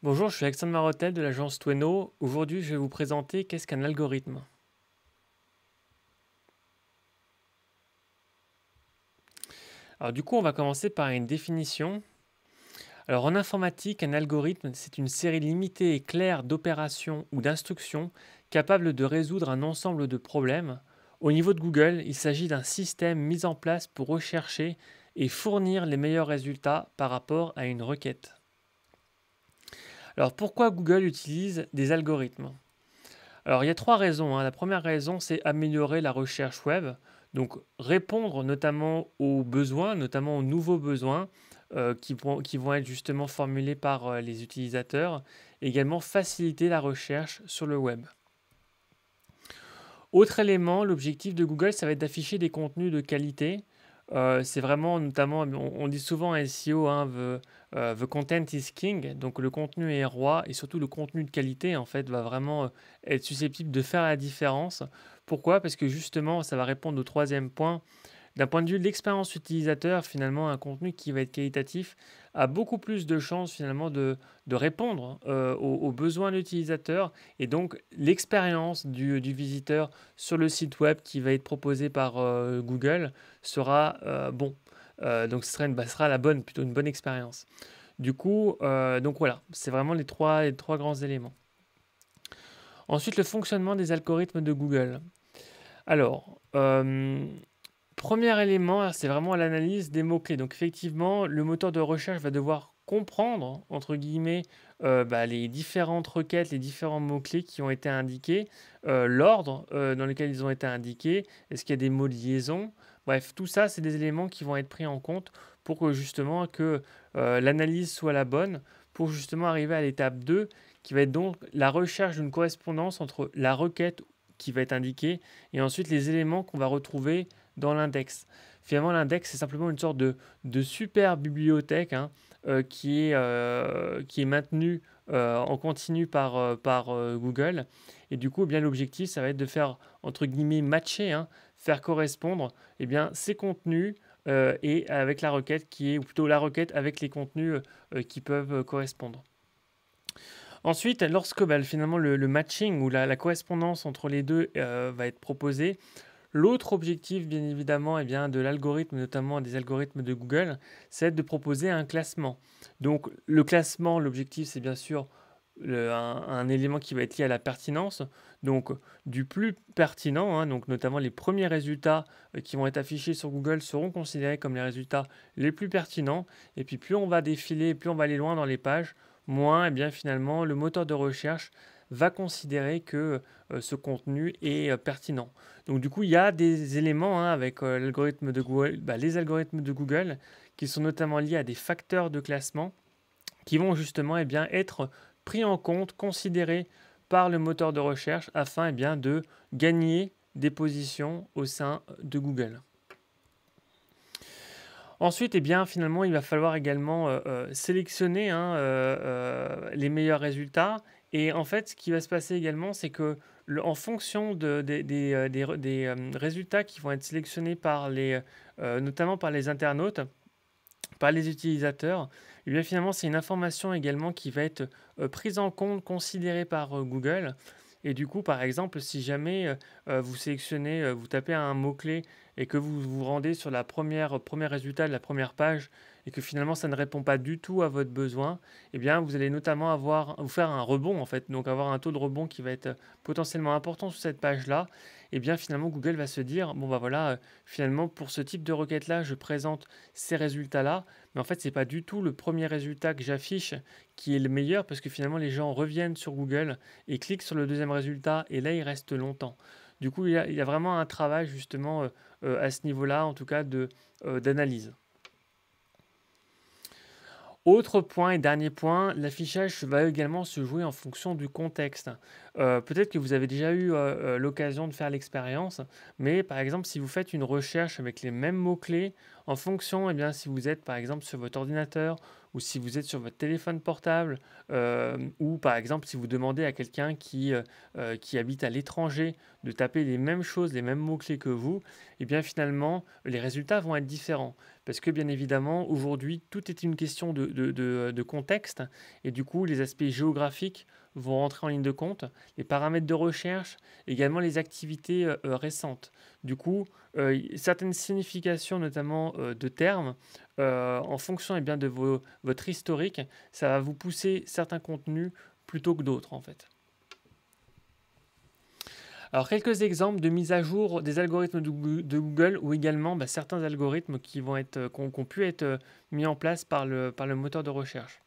Bonjour, je suis Alexandre Marotel de l'agence Tweno. Aujourd'hui, je vais vous présenter qu'est-ce qu'un algorithme. Alors du coup, on va commencer par une définition. Alors en informatique, un algorithme, c'est une série limitée et claire d'opérations ou d'instructions capables de résoudre un ensemble de problèmes. Au niveau de Google, il s'agit d'un système mis en place pour rechercher et fournir les meilleurs résultats par rapport à une requête. Alors pourquoi Google utilise des algorithmes? Alors, il y a trois raisons, hein. La première raison, c'est améliorer la recherche web, donc répondre notamment aux besoins, notamment aux nouveaux besoins qui vont être justement formulés par les utilisateurs, et également faciliter la recherche sur le web. Autre élément, l'objectif de Google, ça va être d'afficher des contenus de qualité. C'est vraiment notamment, on dit souvent en SEO, hein, the content is king, donc le contenu est roi et surtout le contenu de qualité en fait va vraiment être susceptible de faire la différence. Pourquoi? Parce que justement, ça va répondre au troisième point. D'un point de vue de l'expérience utilisateur, finalement, un contenu qui va être qualitatif a beaucoup plus de chances finalement de répondre aux besoins de l'utilisateur et donc l'expérience du visiteur sur le site web qui va être proposé par Google sera bon. Donc ce sera la bonne, plutôt une bonne expérience. Du coup, donc voilà, c'est vraiment les trois grands éléments. Ensuite, le fonctionnement des algorithmes de Google. Alors, premier élément, c'est vraiment l'analyse des mots-clés. Donc effectivement, le moteur de recherche va devoir comprendre, entre guillemets, les différentes requêtes, les différents mots-clés qui ont été indiqués, l'ordre dans lequel ils ont été indiqués, est-ce qu'il y a des mots de liaison? Bref, tout ça, c'est des éléments qui vont être pris en compte pour que justement l'analyse soit la bonne, pour justement arriver à l'étape 2, qui va être donc la recherche d'une correspondance entre la requête qui va être indiquée et ensuite les éléments qu'on va retrouver dans l'index. Finalement, l'index, c'est simplement une sorte de super bibliothèque, hein, qui est maintenue en continu par Google. Et du coup, eh bien, l'objectif, ça va être de faire, entre guillemets, matcher, hein, faire correspondre eh bien, ces contenus et avec la requête ou plutôt la requête avec les contenus qui peuvent correspondre. Ensuite, lorsque finalement le matching ou la correspondance entre les deux va être proposée, l'autre objectif, bien évidemment, de l'algorithme, notamment des algorithmes de Google, c'est de proposer un classement. Donc, le classement, l'objectif, c'est bien sûr un élément qui va être lié à la pertinence. Donc, du plus pertinent, hein, donc notamment les premiers résultats qui vont être affichés sur Google seront considérés comme les résultats les plus pertinents. Et puis, plus on va défiler, plus on va aller loin dans les pages, moins, finalement, le moteur de recherche va considérer que ce contenu est pertinent. Donc du coup, il y a des éléments hein, avec l'algorithme de Google, les algorithmes de Google qui sont notamment liés à des facteurs de classement qui vont justement être pris en compte, considérés par le moteur de recherche afin de gagner des positions au sein de Google. Ensuite, finalement, il va falloir également sélectionner hein, les meilleurs résultats. Et en fait, ce qui va se passer également, c'est que en fonction des résultats qui vont être sélectionnés notamment par les internautes, par les utilisateurs, et bien finalement, c'est une information également qui va être prise en compte, considérée par Google. Et du coup, par exemple, si jamais vous sélectionnez, vous tapez un mot-clé et que vous vous rendez sur premier résultat de la première page et que finalement ça ne répond pas du tout à votre besoin, eh bien vous allez notamment vous faire un rebond en fait, donc avoir un taux de rebond qui va être potentiellement important sur cette page-là. Et bien finalement Google va se dire bon bah voilà, finalement pour ce type de requête-là, je présente ces résultats-là, mais en fait c'est pas du tout le premier résultat que j'affiche qui est le meilleur parce que finalement les gens reviennent sur Google et cliquent sur le deuxième résultat et là ils restent longtemps. Du coup, il y a vraiment un travail justement à ce niveau-là, en tout cas d'analyse. Autre point et dernier point, l'affichage va également se jouer en fonction du contexte. Peut-être que vous avez déjà eu l'occasion de faire l'expérience, mais par exemple, si vous faites une recherche avec les mêmes mots-clés, en fonction, si vous êtes par exemple sur votre ordinateur ou si vous êtes sur votre téléphone portable, ou par exemple si vous demandez à quelqu'un qui habite à l'étranger de taper les mêmes choses, les mêmes mots-clés que vous, et bien finalement les résultats vont être différents. Parce que bien évidemment, aujourd'hui, tout est une question de contexte, et du coup, les aspects géographiques vont rentrer en ligne de compte, les paramètres de recherche, également les activités récentes. Du coup, certaines significations, notamment de termes, en fonction bien, de votre historique, ça va vous pousser certains contenus plutôt que d'autres en fait. Alors, quelques exemples de mise à jour des algorithmes de Google ou également certains algorithmes qui ont pu être mis en place par le moteur de recherche.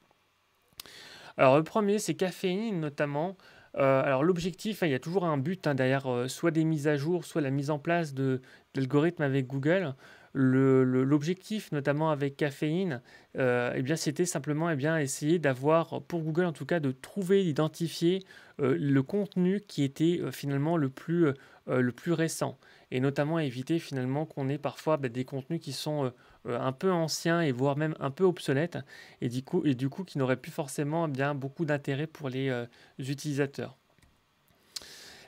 Alors, le premier, c'est Caféine notamment. Alors, l'objectif, il y a toujours un but derrière soit des mises à jour, soit la mise en place d'algorithmes avec Google. L'objectif, notamment avec Caféine, eh bien, c'était simplement essayer d'avoir, pour Google en tout cas, de trouver, d'identifier le contenu qui était finalement le plus récent. Et notamment éviter finalement qu'on ait parfois des contenus qui sont un peu anciens et voire même un peu obsolètes et du coup qui n'auraient plus forcément bien beaucoup d'intérêt pour les utilisateurs.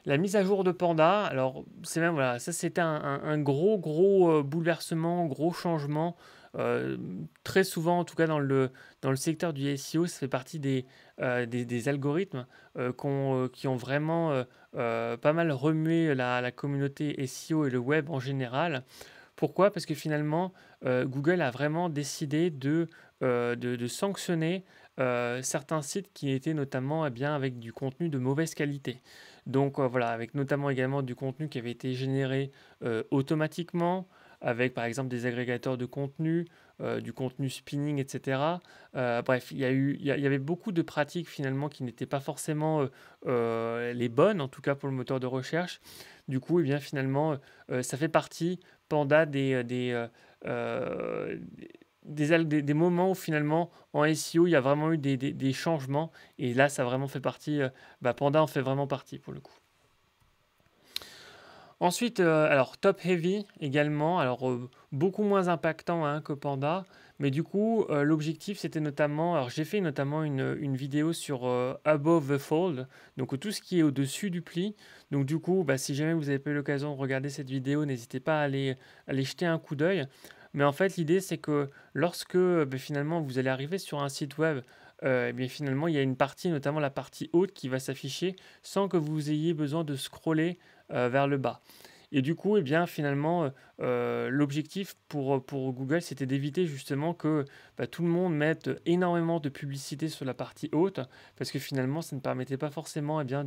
La mise à jour de Panda, alors c'est même voilà, ça c'était un gros bouleversement, gros changement. Très souvent, en tout cas dans le secteur du SEO, ça fait partie des algorithmes qui ont vraiment pas mal remué la communauté SEO et le web en général. Pourquoi? Parce que finalement, Google a vraiment décidé de sanctionner certains sites qui étaient notamment avec du contenu de mauvaise qualité. Donc voilà, avec notamment également du contenu qui avait été généré automatiquement, avec par exemple des agrégateurs de contenu, du contenu spinning, etc. Bref, il y avait beaucoup de pratiques finalement qui n'étaient pas forcément les bonnes, en tout cas pour le moteur de recherche. Du coup, eh bien, finalement, ça fait partie, Panda, des moments où finalement en SEO il y a vraiment eu des changements et là ça a vraiment fait partie, Panda en fait vraiment partie pour le coup. Ensuite, alors Top Heavy également, alors beaucoup moins impactant que Panda, mais du coup l'objectif c'était notamment, alors j'ai fait notamment une vidéo sur Above the Fold, donc tout ce qui est au-dessus du pli. Donc du coup, si jamais vous n'avez pas eu l'occasion de regarder cette vidéo, n'hésitez pas à aller jeter un coup d'œil. Mais en fait l'idée c'est que lorsque finalement vous allez arriver sur un site web, eh bien finalement il y a une partie, notamment la partie haute, qui va s'afficher sans que vous ayez besoin de scroller vers le bas. Et du coup, eh bien, finalement, l'objectif pour Google, c'était d'éviter justement que tout le monde mette énormément de publicité sur la partie haute, parce que finalement, ça ne permettait pas forcément, ça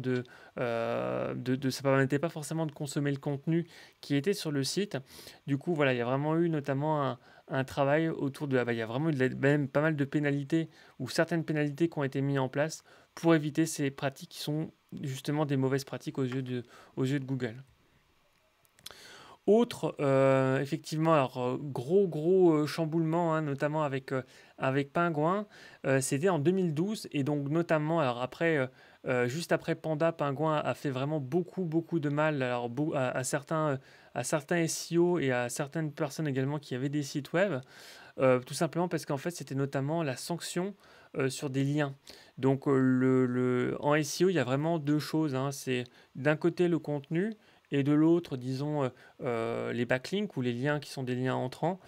permettait pas forcément de consommer le contenu qui était sur le site. Du coup, voilà, il y a vraiment eu notamment un travail autour de... il y a vraiment eu même pas mal de pénalités, ou certaines pénalités qui ont été mises en place pour éviter ces pratiques qui sont justement des mauvaises pratiques aux yeux de Google. Autre, effectivement, alors gros chamboulement, notamment avec Penguin, c'était en 2012 et donc notamment, alors après, juste après Panda, Penguin a fait vraiment beaucoup de mal alors, à certains SEO et à certaines personnes également qui avaient des sites web, tout simplement parce qu'en fait c'était notamment la sanction sur des liens. Donc en SEO il y a vraiment deux choses, c'est d'un côté le contenu et de l'autre, disons, les backlinks ou les liens qui sont des liens entrants.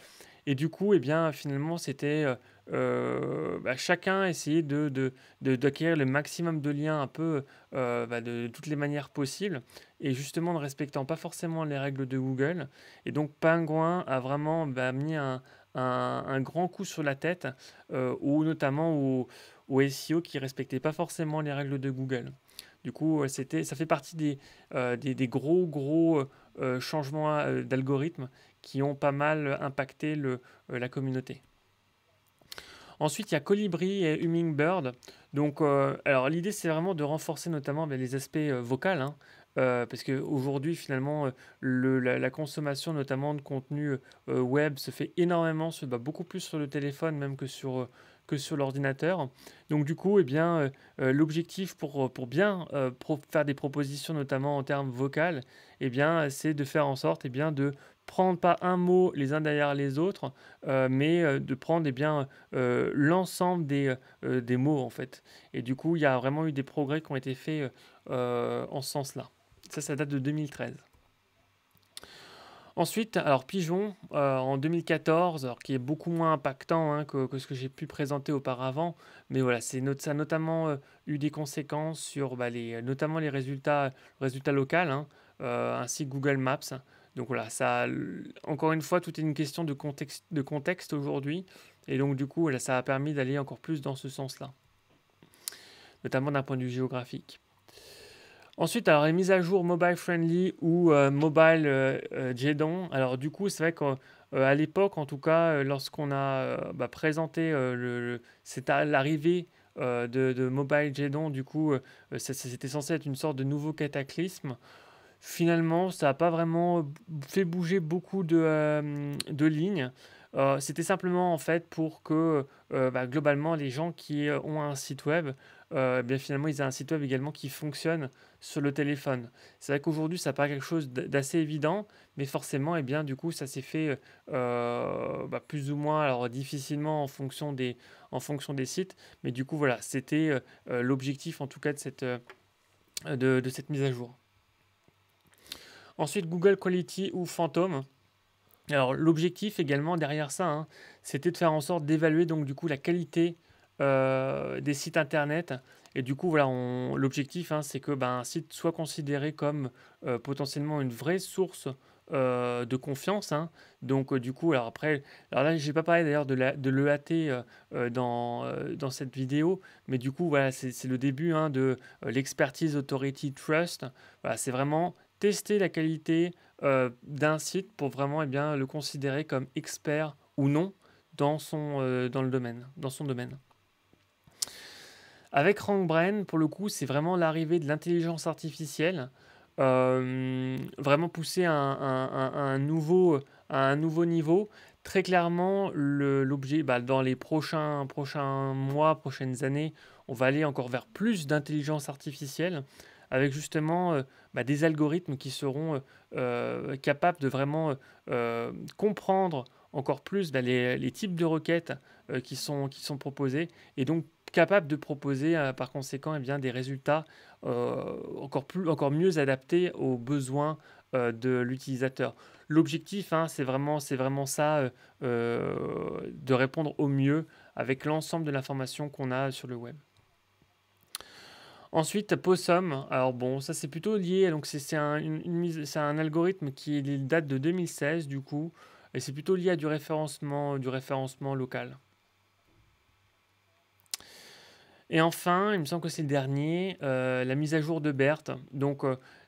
Et du coup, eh bien, finalement, c'était chacun essayer d'acquérir le maximum de liens un peu de toutes les manières possibles et justement ne respectant pas forcément les règles de Google. Et donc, Penguin a vraiment mis un grand coup sur la tête, ou notamment au SEO qui ne respectait pas forcément les règles de Google. Du coup, ça fait partie des gros changements d'algorithme qui ont pas mal impacté la communauté. Ensuite, il y a Colibri et Hummingbird. Donc, alors l'idée, c'est vraiment de renforcer notamment les aspects vocaux, parce qu'aujourd'hui, finalement, la consommation notamment de contenu web se fait énormément, beaucoup plus sur le téléphone même que sur l'ordinateur. Donc du coup, eh bien, l'objectif pour bien faire des propositions, notamment en termes vocal, eh bien, c'est de faire en sorte de prendre pas un mot les uns derrière les autres, mais de prendre l'ensemble des mots en fait. Et du coup, il y a vraiment eu des progrès qui ont été faits en ce sens-là. Ça date de 2013. Ensuite, alors Pigeon, en 2014, alors qui est beaucoup moins impactant hein, que ce que j'ai pu présenter auparavant, mais voilà, ça a notamment eu des conséquences sur notamment les résultats locaux, hein, ainsi que Google Maps. Donc voilà, encore une fois, tout est une question de contexte aujourd'hui, et donc du coup, voilà, ça a permis d'aller encore plus dans ce sens-là, notamment d'un point de vue géographique. Ensuite, alors les mises à jour mobile friendly ou mobile JEDON. Alors du coup, c'est vrai qu'à l'époque, en tout cas, lorsqu'on a présenté l'arrivée de mobile JEDON, du coup, c'était censé être une sorte de nouveau cataclysme. Finalement, ça n'a pas vraiment fait bouger beaucoup de lignes. C'était simplement en fait pour que globalement les gens qui ont un site web, bien finalement ils aient un site web également qui fonctionne sur le téléphone. C'est vrai qu'aujourd'hui ça paraît quelque chose d'assez évident, mais forcément et bien du coup ça s'est fait plus ou moins alors difficilement en fonction des sites, mais du coup voilà c'était l'objectif en tout cas de cette mise à jour. Ensuite, Google Quality ou Phantom. Alors, l'objectif également derrière ça, hein, c'était de faire en sorte d'évaluer donc du coup la qualité des sites internet. Et du coup, voilà, l'objectif, hein, c'est que un site soit considéré comme potentiellement une vraie source de confiance, hein. Donc, du coup, alors après, alors là, j'ai pas parlé d'ailleurs de l'EAT dans cette vidéo, mais du coup, voilà, c'est le début hein, de l'Expertise Authority Trust. Voilà, c'est vraiment tester la qualité d'un site pour vraiment le considérer comme expert ou non dans son domaine. Avec RankBrain, pour le coup, c'est vraiment l'arrivée de l'intelligence artificielle, vraiment poussée à un nouveau niveau. Très clairement, l'objet, dans les prochains mois, prochaines années, on va aller encore vers plus d'intelligence artificielle, avec justement des algorithmes qui seront capables de vraiment comprendre encore plus les types de requêtes qui sont proposés, et donc capable de proposer par conséquent des résultats encore mieux adaptés aux besoins de l'utilisateur. L'objectif, hein, c'est vraiment ça, de répondre au mieux avec l'ensemble de l'information qu'on a sur le web. Ensuite, Possum, alors bon, ça c'est plutôt lié, donc c'est un algorithme qui date de 2016 du coup, et c'est plutôt lié à du référencement local. Et enfin, il me semble que c'est le dernier, la mise à jour de BERT. Donc,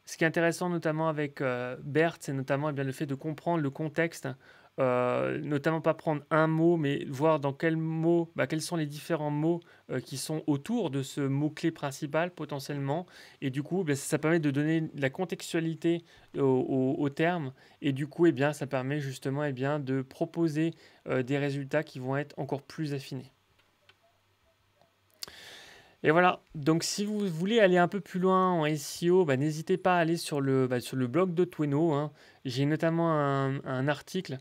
ce qui est intéressant notamment avec BERT, c'est notamment le fait de comprendre le contexte, notamment pas prendre un mot, mais voir dans quel mot, quels sont les différents mots qui sont autour de ce mot-clé principal potentiellement. Et du coup, ça permet de donner de la contextualité au terme. Et du coup, ça permet justement de proposer des résultats qui vont être encore plus affinés. Et voilà, donc si vous voulez aller un peu plus loin en SEO, n'hésitez pas à aller sur le blog de Tweno, hein. J'ai notamment un article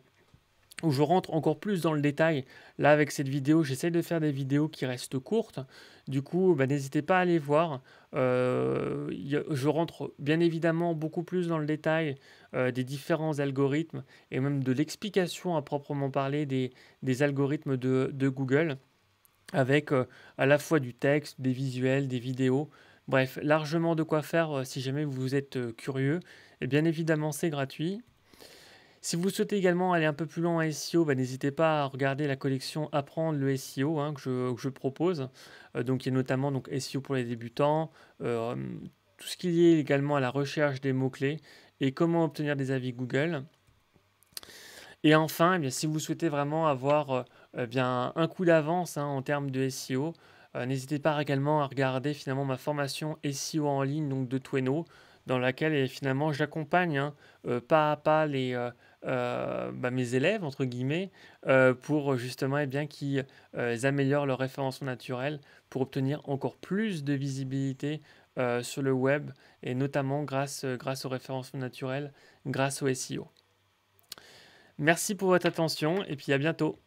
où je rentre encore plus dans le détail. Là, avec cette vidéo, j'essaie de faire des vidéos qui restent courtes. Du coup, n'hésitez pas à aller voir. Je rentre bien évidemment beaucoup plus dans le détail des différents algorithmes et même de l'explication à proprement parler des algorithmes de Google, avec à la fois du texte, des visuels, des vidéos. Bref, largement de quoi faire si jamais vous êtes curieux. Et bien évidemment, c'est gratuit. Si vous souhaitez également aller un peu plus loin en SEO, n'hésitez pas à regarder la collection Apprendre le SEO hein, que je propose. Donc, il y a notamment SEO pour les débutants, tout ce qui est lié également à la recherche des mots-clés et comment obtenir des avis Google. Et enfin, si vous souhaitez vraiment avoir un coup d'avance hein, en termes de SEO, n'hésitez pas également à regarder finalement ma formation SEO en ligne donc de Tweno, dans laquelle finalement j'accompagne hein, pas à pas mes élèves entre guillemets pour justement qu'ils améliorent leur référencement naturel pour obtenir encore plus de visibilité sur le web, et notamment grâce au référencement naturel, grâce au SEO. Merci pour votre attention et puis à bientôt.